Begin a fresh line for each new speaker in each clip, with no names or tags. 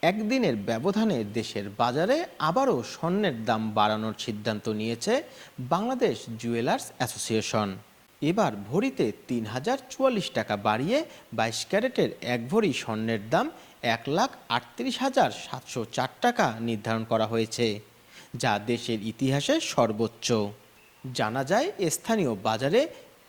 একদিনের ব্যবধানে দেশের বাজারে আবারও স্বর্ণের দাম বাড়ানোর সিদ্ধান্ত নিয়েছে বাংলাদেশ জুয়েলার্স অ্যাসোসিয়েশন। এবার ভরিতে ৩,০৪৪ টাকা বাড়িয়ে ২২ ক্যারেটের এক ভরি স্বর্ণের দাম ১,৩৮,৭০৪ টাকা নির্ধারণ করা হয়েছে, যা দেশের ইতিহাসে সর্বোচ্চ। জানা যায়, স্থানীয় বাজারে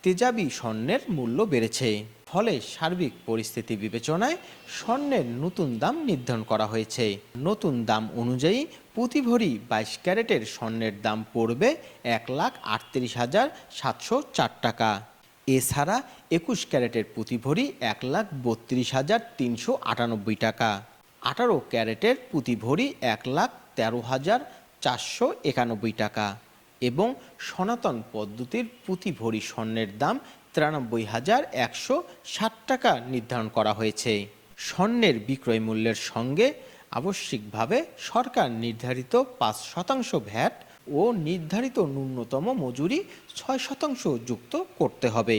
তেজাবি স্বর্ণের মূল্য বেড়েছে, ফলে সার্বিক পরিস্থিতি বিবেচনায় স্বর্ণের নতুন দাম নির্ধারণ করা হয়েছে। নতুন দাম অনুযায়ী প্রতি ভরি ২২ ক্যারেটের স্বর্ণের দাম পড়বে ১,৩৮,৭০৪ টাকা। এছাড়া ২১ ক্যারেটের প্রতি ভরি ১,৩২,৩৯৮ টাকা, ১৮ ক্যারেটের প্রতি ভরি ১,১৩,৪৯১ টাকা এবং সনাতন পদ্ধতির প্রতি ভরি স্বর্ণের দাম ৯৩,১৬০ টাকা নির্ধারণ করা হয়েছে। স্বর্ণের বিক্রয় মূল্যের সঙ্গে আবশ্যিকভাবে সরকার নির্ধারিত ৫% ভ্যাট ও নির্ধারিত ন্যূনতম মজুরি ৬% যুক্ত করতে হবে।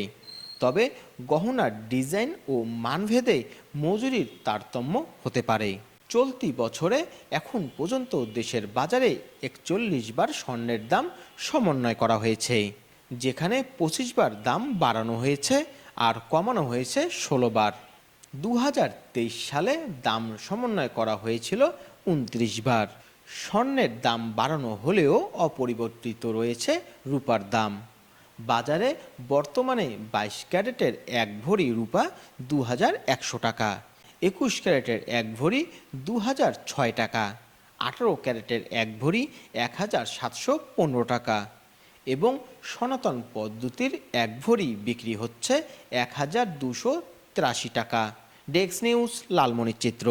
তবে গহনার ডিজাইন ও মানভেদে মজুরির তারতম্য হতে পারে। চলতি বছরে এখন পর্যন্ত দেশের বাজারে ৪১ বার স্বর্ণের দাম সমন্বয় করা হয়েছে, যেখানে ২৫ বার দাম বাড়ানো হয়েছে আর কমানো হয়েছে ১৬ বার। ২০২৩ সালে দাম সমন্বয় করা হয়েছিল ২৯ বার। স্বর্ণের দাম বাড়ানো হলেও অপরিবর্তিত রয়েছে রূপার দাম। বাজারে বর্তমানে ২২ ক্যারেটের এক ভরি রূপা ২,১০০ টাকা, ২১ ক্যারেটের এক ভরি ২,০০৬ টাকা, ১৮ ক্যারেটের এক ভরি ১,৭১৫ টাকা এবং সনাতন পদ্ধতির এক ভরি বিক্রি হচ্ছে ১,২৮৩ টাকা। Desk news, লালমনিরচিত্র।